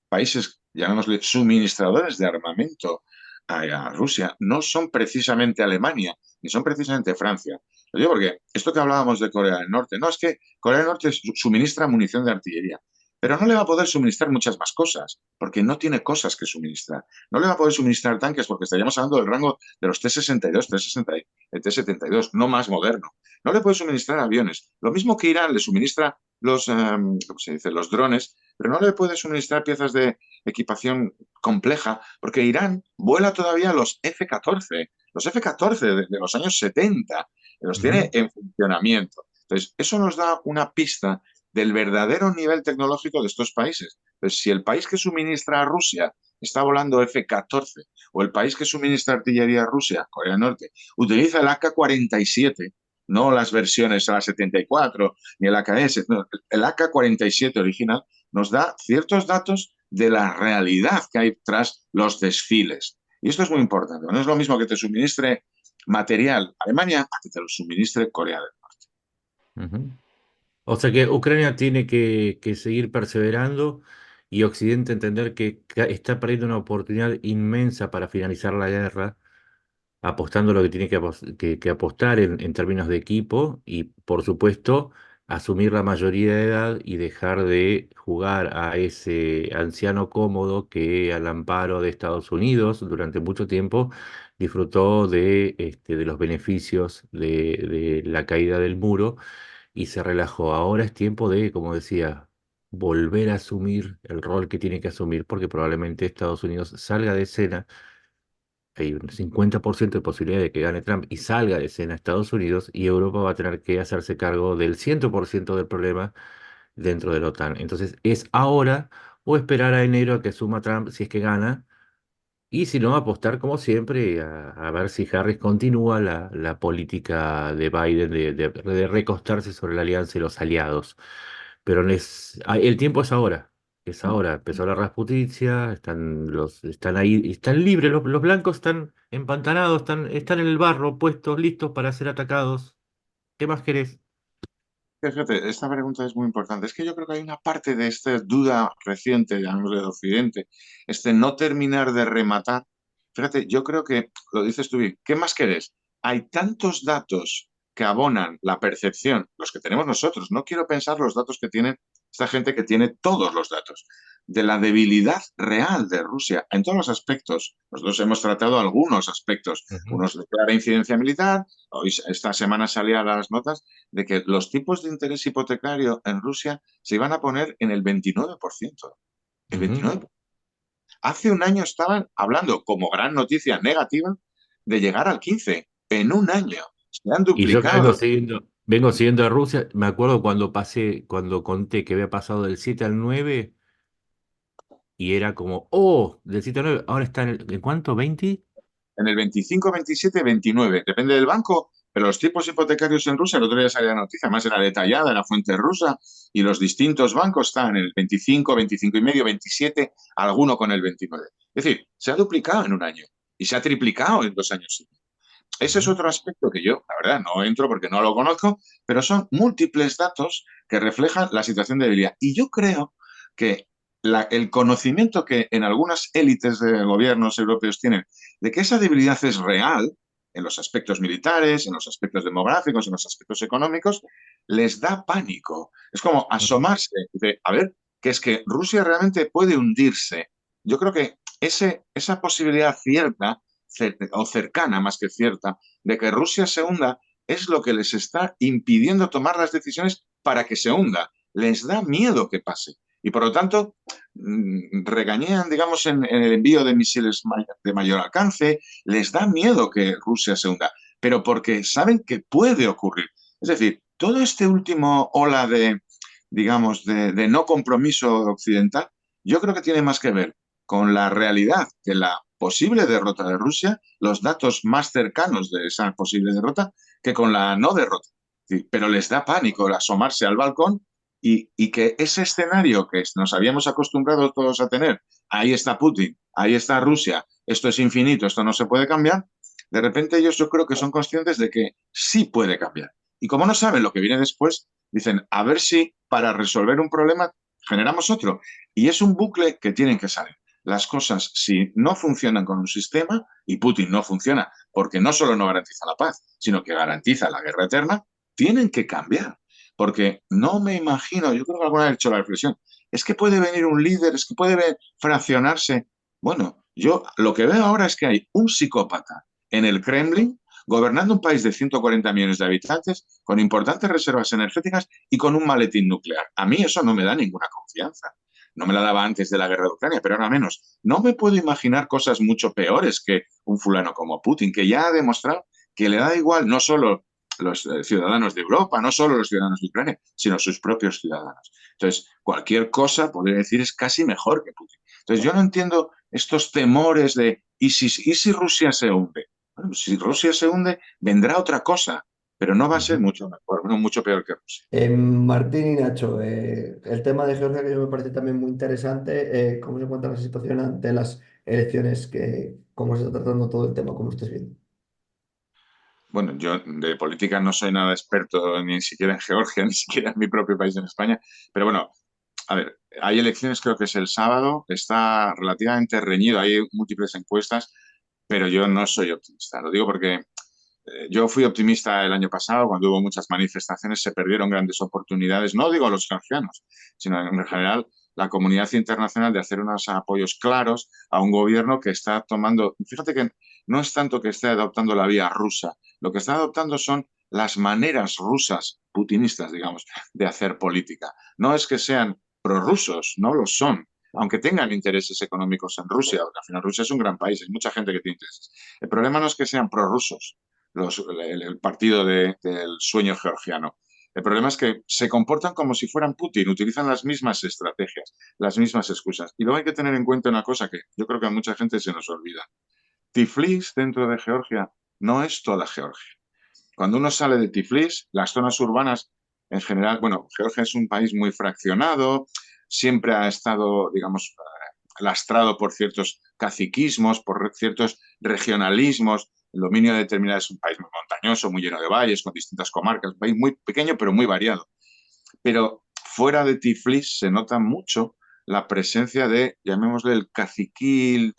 países, llamémosle suministradores de armamento a Rusia, no son precisamente Alemania, ni son precisamente Francia. Lo digo porque esto que hablábamos de Corea del Norte, no es que Corea del Norte suministra munición de artillería, pero no le va a poder suministrar muchas más cosas, porque no tiene cosas que suministrar. No le va a poder suministrar tanques porque estaríamos hablando del rango de los T-62, T-60, T-72, no más moderno. No le puede suministrar aviones. Lo mismo que Irán le suministra ¿cómo se dice? Los drones, pero no le puede suministrar piezas de equipación compleja, porque Irán vuela todavía los F-14, los F-14 de los años 70, los tiene Ujú. en funcionamiento. Entonces, eso nos da una pista del verdadero nivel tecnológico de estos países. Entonces, si el país que suministra a Rusia está volando F-14 o el país que suministra artillería a Rusia, Corea del Norte, utiliza el AK-47, no las versiones A-74 ni el AKS, no, el AK-47 original, nos da ciertos datos de la realidad que hay tras los desfiles. Y esto es muy importante. No es lo mismo que te suministre material Alemania a que te lo suministre Corea del Ujú. O sea que Ucrania tiene que seguir perseverando y Occidente entender que está perdiendo una oportunidad inmensa para finalizar la guerra, apostando lo que tiene que apostar en términos de equipo y, por supuesto, asumir la mayoría de edad y dejar de jugar a ese anciano cómodo que, al amparo de Estados Unidos, durante mucho tiempo disfrutó de los beneficios de la caída del muro y se relajó. Ahora es tiempo de, como decía, volver a asumir el rol que tiene que asumir, porque probablemente Estados Unidos salga de escena. Hay un 50% de posibilidad de que gane Trump y salga de escena Estados Unidos, y Europa va a tener que hacerse cargo del 100% del problema dentro de la OTAN. Entonces, es ahora o esperar a enero a que asuma Trump si es que gana, Y si no, apostar como siempre a ver si Harris continúa la política de Biden de recostarse sobre la alianza y los aliados. Pero el tiempo es ahora. Empezó la Rasputicia, están ahí, están libres, los blancos están empantanados, están en el barro, puestos, listos para ser atacados. ¿Qué más querés? Fíjate, esta pregunta es muy importante. Es que yo creo que hay una parte de esta duda reciente, digamos, del Occidente, este no terminar de rematar. Fíjate, yo creo que, lo dices tú bien, ¿qué más querés? Hay tantos datos que abonan la percepción, los que tenemos nosotros. No quiero pensar los datos que tienen esta gente que tiene todos los datos, de la debilidad real de Rusia en todos los aspectos. Nosotros hemos tratado algunos aspectos, Ujú, unos de clara incidencia militar, hoy esta semana salían las notas de que los tipos de interés hipotecario en Rusia se iban a poner en el 29%. El ujú. 29%. Hace un año estaban hablando, como gran noticia negativa, de llegar al 15%. En un año se han Y yo que duplicado. vengo siguiendo a Rusia, me acuerdo cuando conté que había pasado del 7 al 9 y era como, oh, del 7 al 9 ahora está ¿en cuánto? ¿20? En el 25, 27, 29. Depende del banco, pero los tipos hipotecarios en Rusia, el otro día salía la noticia, además era detallada, era fuente rusa, y los distintos bancos están en el 25, 25 y medio, 27, alguno con el 29. Es decir, se ha duplicado en un año y se ha triplicado en 2 años. Ese es Ujú, otro aspecto que yo, la verdad, no entro porque no lo conozco, pero son múltiples datos que reflejan la situación de debilidad. Y yo creo que el conocimiento que en algunas élites de gobiernos europeos tienen de que esa debilidad es real en los aspectos militares, en los aspectos demográficos, en los aspectos económicos, les da pánico. Es como ujú, asomarse de, a ver, que es que Rusia realmente puede hundirse. Yo creo que esa posibilidad cierta o cercana más que cierta, de que Rusia se hunda, es lo que les está impidiendo tomar las decisiones para que se hunda. Les da miedo que pase. Y por lo tanto, regañean, digamos, en el envío de misiles de mayor alcance, les da miedo que Rusia se hunda, pero porque saben que puede ocurrir. Es decir, todo este último ola de, digamos, de no compromiso occidental, yo creo que tiene más que ver con la realidad de la posible derrota de Rusia, los datos más cercanos de esa posible derrota, que con la no derrota. Sí, pero les da pánico el asomarse al balcón y que ese escenario que nos habíamos acostumbrado todos a tener, ahí está Putin, ahí está Rusia, esto es infinito, esto no se puede cambiar, de repente ellos yo creo que son conscientes de que sí puede cambiar. Y como no saben lo que viene después, dicen, a ver si para resolver un problema generamos otro. Y es un bucle que tienen que salir. Las cosas, si no funcionan con un sistema, y Putin no funciona porque no solo no garantiza la paz, sino que garantiza la guerra eterna, tienen que cambiar. Porque no me imagino, yo creo que alguna vez he hecho la reflexión, es que puede venir un líder, es que puede fraccionarse. Bueno, yo lo que veo ahora es que hay un psicópata en el Kremlin gobernando un país de 140 millones de habitantes, con importantes reservas energéticas y con un maletín nuclear. A mí eso no me da ninguna confianza. No me la daba antes de la guerra de Ucrania, pero ahora menos. No me puedo imaginar cosas mucho peores que un fulano como Putin, que ya ha demostrado que le da igual no solo los ciudadanos de Europa, no solo los ciudadanos de Ucrania, sino sus propios ciudadanos. Entonces, cualquier cosa, podría decir, es casi mejor que Putin. Entonces, yo no entiendo estos temores de, ¿y si Rusia se hunde? Bueno, si Rusia se hunde, vendrá otra cosa, pero no va a ser ujú. mucho mejor, no mucho peor que Rusia. Martín y Nacho, el tema de Georgia que yo me parece también muy interesante, cómo se encuentra la situación ante las elecciones, cómo se está tratando todo el tema, como estés viendo. Bueno, yo de política no soy nada experto ni siquiera en Georgia, ni siquiera en mi propio país, en España, pero bueno, a ver, hay elecciones, creo que es el sábado, está relativamente reñido, hay múltiples encuestas, pero yo no soy optimista. Lo digo porque yo fui optimista el año pasado, cuando hubo muchas manifestaciones, se perdieron grandes oportunidades, no digo los georgianos, sino en general la comunidad internacional de hacer unos apoyos claros a un gobierno que está tomando, fíjate que no es tanto que esté adoptando la vía rusa, lo que está adoptando son las maneras rusas, putinistas, digamos, de hacer política. No es que sean prorrusos, no lo son, aunque tengan intereses económicos en Rusia, porque al final Rusia es un gran país, hay mucha gente que tiene intereses. El problema no es que sean prorrusos, el partido del sueño georgiano. El problema es que se comportan como si fueran Putin, utilizan las mismas estrategias, las mismas excusas. Y luego hay que tener en cuenta una cosa que yo creo que a mucha gente se nos olvida. Tiflis dentro de Georgia no es toda Georgia. Cuando uno sale de Tiflis, las zonas urbanas en general, bueno, Georgia es un país muy fraccionado, siempre ha estado, digamos, lastrado por ciertos caciquismos, por ciertos regionalismos. El dominio determinado es un país muy montañoso, muy lleno de valles, con distintas comarcas, un país muy pequeño pero muy variado. Pero fuera de Tiflis se nota mucho la presencia de, llamémosle, el caciquil,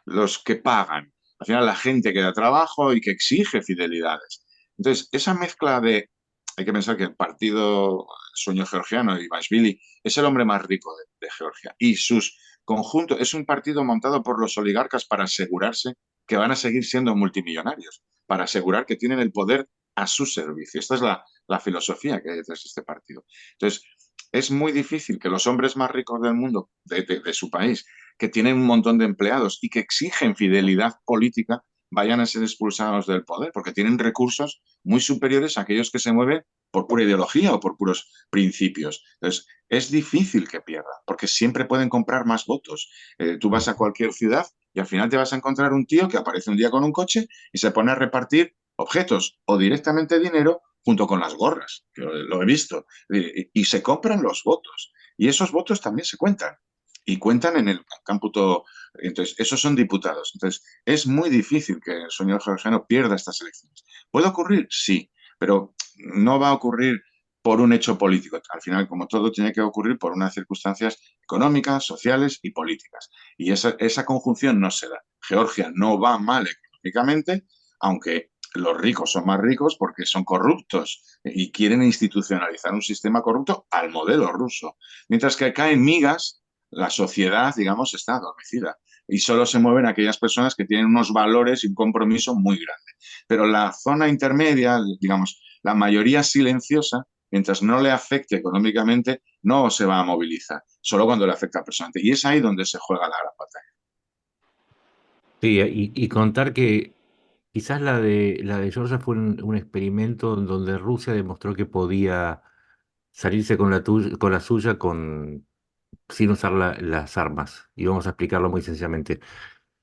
los que pagan. Al final la gente que da trabajo y que exige fidelidades. Entonces, esa mezcla de, hay que pensar que el partido Sueño Georgiano, Ivashvili, es el hombre más rico de Georgia. Y sus conjuntos, es un partido montado por los oligarcas para asegurarse que van a seguir siendo multimillonarios, para asegurar que tienen el poder a su servicio. Esta es la filosofía que hay detrás de este partido. Entonces, es muy difícil que los hombres más ricos del mundo, de su país, que tienen un montón de empleados y que exigen fidelidad política, vayan a ser expulsados del poder, porque tienen recursos muy superiores a aquellos que se mueven por pura ideología o por puros principios. Entonces, es difícil que pierdan, porque siempre pueden comprar más votos. Tú vas a cualquier ciudad y al final te vas a encontrar un tío que aparece un día con un coche y se pone a repartir objetos o directamente dinero junto con las gorras, que lo he visto, y se compran los votos. Y esos votos también se cuentan y cuentan en el cómputo. Entonces, esos son diputados. Entonces, es muy difícil que el señor georgiano pierda estas elecciones. ¿Puede ocurrir? Sí, pero no va a ocurrir por un hecho político. Al final, como todo, tiene que ocurrir por unas circunstancias económicas, sociales y políticas. Y esa conjunción no se da. Georgia no va mal económicamente, aunque los ricos son más ricos porque son corruptos y quieren institucionalizar un sistema corrupto al modelo ruso. Mientras que acá en migas la sociedad, digamos, está adormecida y solo se mueven aquellas personas que tienen unos valores y un compromiso muy grande. Pero la zona intermedia, digamos, la mayoría silenciosa, mientras no le afecte económicamente, no se va a movilizar, solo cuando le afecta personalmente. Y es ahí donde se juega la gran batalla. Sí, y contar que quizás la de Georgia fue un experimento en donde Rusia demostró que podía salirse con la suya sin usar las armas. Y vamos a explicarlo muy sencillamente.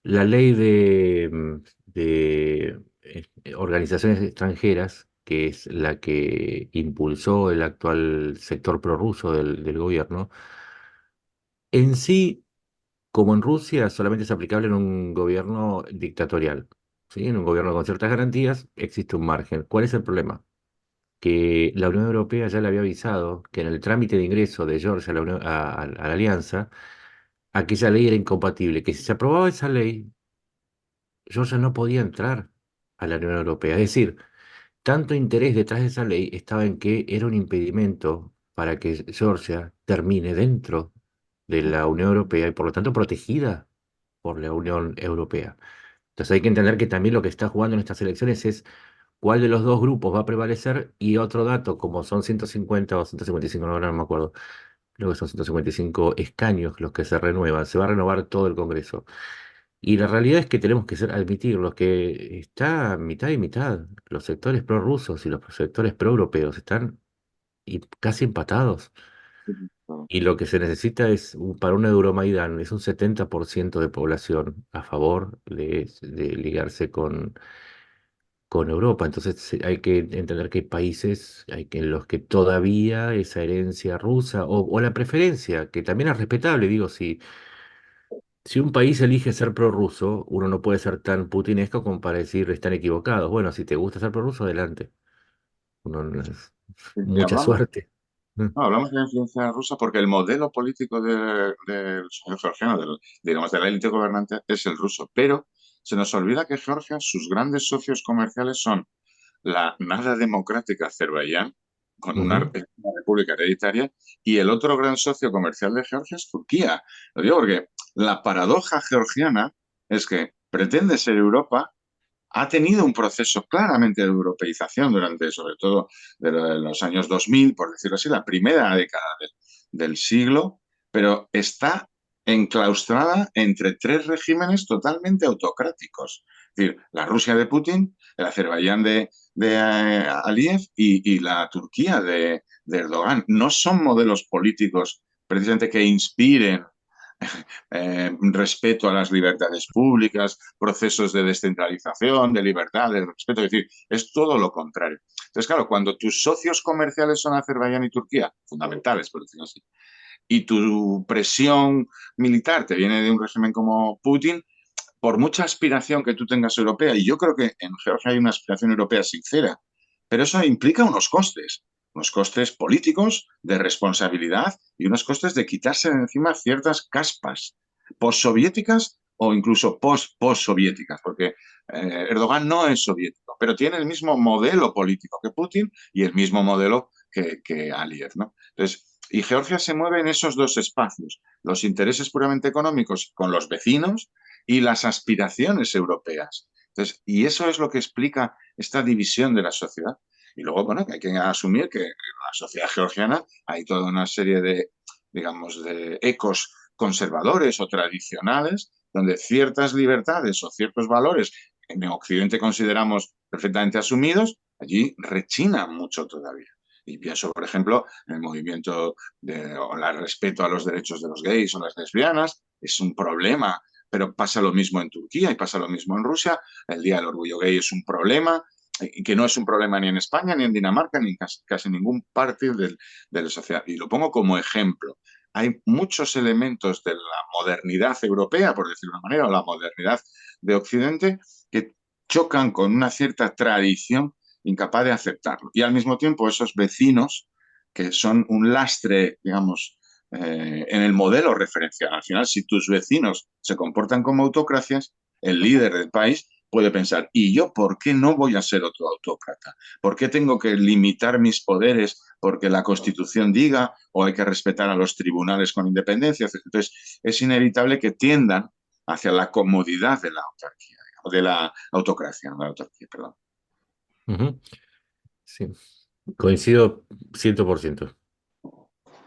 La ley de organizaciones extranjeras, que es la que impulsó el actual sector prorruso del gobierno, en sí, como en Rusia, solamente es aplicable en un gobierno dictatorial. ¿Sí? En un gobierno con ciertas garantías existe un margen. ¿Cuál es el problema? Que la Unión Europea ya le había avisado que en el trámite de ingreso de Georgia a la alianza, aquella ley era incompatible, que si se aprobaba esa ley, Georgia no podía entrar a la Unión Europea. Es decir, tanto interés detrás de esa ley estaba en que era un impedimento para que Georgia termine dentro de la Unión Europea y por lo tanto protegida por la Unión Europea. Entonces hay que entender que también lo que está jugando en estas elecciones es cuál de los dos grupos va a prevalecer y otro dato, como son 150 o 155, no me acuerdo, creo que son 155 escaños los que se renuevan, se va a renovar todo el Congreso. Y la realidad es que tenemos que admitirlo, que está mitad y mitad. Los sectores prorrusos y los sectores proeuropeos están casi empatados. Y lo que se necesita es, para un Euromaidán, es un 70% de población a favor de ligarse con Europa. Entonces hay que entender que hay países en los que todavía esa herencia rusa o la preferencia, que también es respetable, digo, si un país elige ser prorruso, uno no puede ser tan putinesco como para decir están equivocados. Bueno, si te gusta ser prorruso, adelante. Uno no Y mucha hablamos, suerte. Mm. no, hablamos de la influencia rusa porque el modelo político del señor georgiano, digamos, de la élite gobernante, es el ruso. Pero se nos olvida que Georgia, sus grandes socios comerciales son la nada democrática Azerbaiyán, con Ujú. una república hereditaria, y el otro gran socio comercial de Georgia es Turquía. Lo digo porque la paradoja georgiana es que pretende ser Europa, ha tenido un proceso claramente de europeización durante, sobre todo, de los años 2000, por decirlo así, la primera década del siglo, pero está enclaustrada entre tres regímenes totalmente autocráticos. Es decir, la Rusia de Putin, el Azerbaiyán de Aliyev y la Turquía de Erdogan. No son modelos políticos precisamente que inspiren respeto a las libertades públicas, procesos de descentralización, de libertad, de respeto, es decir, es todo lo contrario. Entonces, claro, cuando tus socios comerciales son Azerbaiyán y Turquía, fundamentales, por decirlo así, y tu presión militar te viene de un régimen como Putin, por mucha aspiración que tú tengas europea, y yo creo que en Georgia hay una aspiración europea sincera, pero eso implica unos costes políticos, de responsabilidad y unos costes de quitarse de encima ciertas caspas postsoviéticas o incluso postsoviéticas, porque Erdogan no es soviético, pero tiene el mismo modelo político que Putin y el mismo modelo que Aliyev, ¿no? Entonces, y Georgia se mueve en esos dos espacios, los intereses puramente económicos con los vecinos y las aspiraciones europeas. Entonces, y eso es lo que explica esta división de la sociedad. Y luego, bueno, que hay que asumir que en la sociedad georgiana hay toda una serie de, digamos, de ecos conservadores o tradicionales, donde ciertas libertades o ciertos valores que en Occidente consideramos perfectamente asumidos, allí rechinan mucho todavía. Y pienso, por ejemplo, en el movimiento o el respeto a los derechos de los gays o las lesbianas, es un problema, pero pasa lo mismo en Turquía y pasa lo mismo en Rusia. El Día del Orgullo Gay es un problema, y que no es un problema ni en España, ni en Dinamarca, ni en casi ningún parte de la sociedad. Y lo pongo como ejemplo. Hay muchos elementos de la modernidad europea, por decirlo de una manera, o la modernidad de Occidente, que chocan con una cierta tradición incapaz de aceptarlo. Y al mismo tiempo esos vecinos, que son un lastre, digamos, en el modelo referencial. Al final, si tus vecinos se comportan como autocracias, el líder del país puede pensar, ¿y yo por qué no voy a ser otro autócrata? ¿Por qué tengo que limitar mis poderes porque la Constitución diga o hay que respetar a los tribunales con independencia? Entonces, es inevitable que tiendan hacia la comodidad de la autarquía, de la autocracia, de la autarquía, perdón. Ujú. Sí, coincido 100%.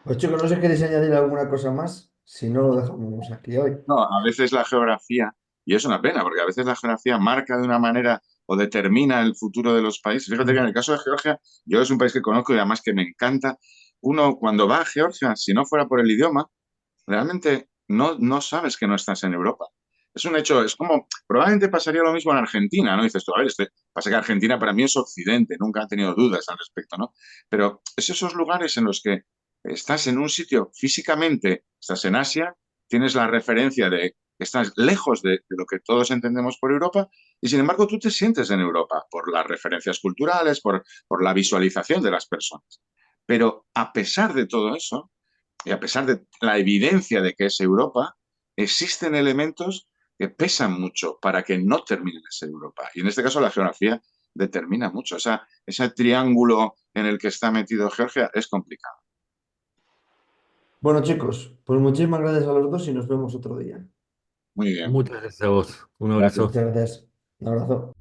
Pues chicos, no sé si queréis añadir alguna cosa más, si no lo dejamos aquí hoy. No, a veces la geografía, y es una pena, porque a veces la geografía marca de una manera o determina el futuro de los países. Fíjate que en el caso de Georgia, yo es un país que conozco y además que me encanta. Uno cuando va a Georgia, si no fuera por el idioma, realmente no sabes que no estás en Europa. Es un hecho, es como, probablemente pasaría lo mismo en Argentina, ¿no? Dices tú, a ver, pasa que Argentina para mí es Occidente, nunca he tenido dudas al respecto, ¿no? Pero es esos lugares en los que estás en un sitio físicamente, estás en Asia, tienes la referencia de que estás lejos de lo que todos entendemos por Europa, y sin embargo tú te sientes en Europa por las referencias culturales, por la visualización de las personas. Pero a pesar de todo eso, y a pesar de la evidencia de que es Europa, existen elementos que pesan mucho para que no termine de ser Europa. Y en este caso la geografía determina mucho. Ese triángulo en el que está metido Georgia es complicado. Bueno, chicos, pues muchísimas gracias a los dos y nos vemos otro día. Muy bien. Muchas gracias a vos. Un Gracias. abrazo. Muchas gracias. Un abrazo.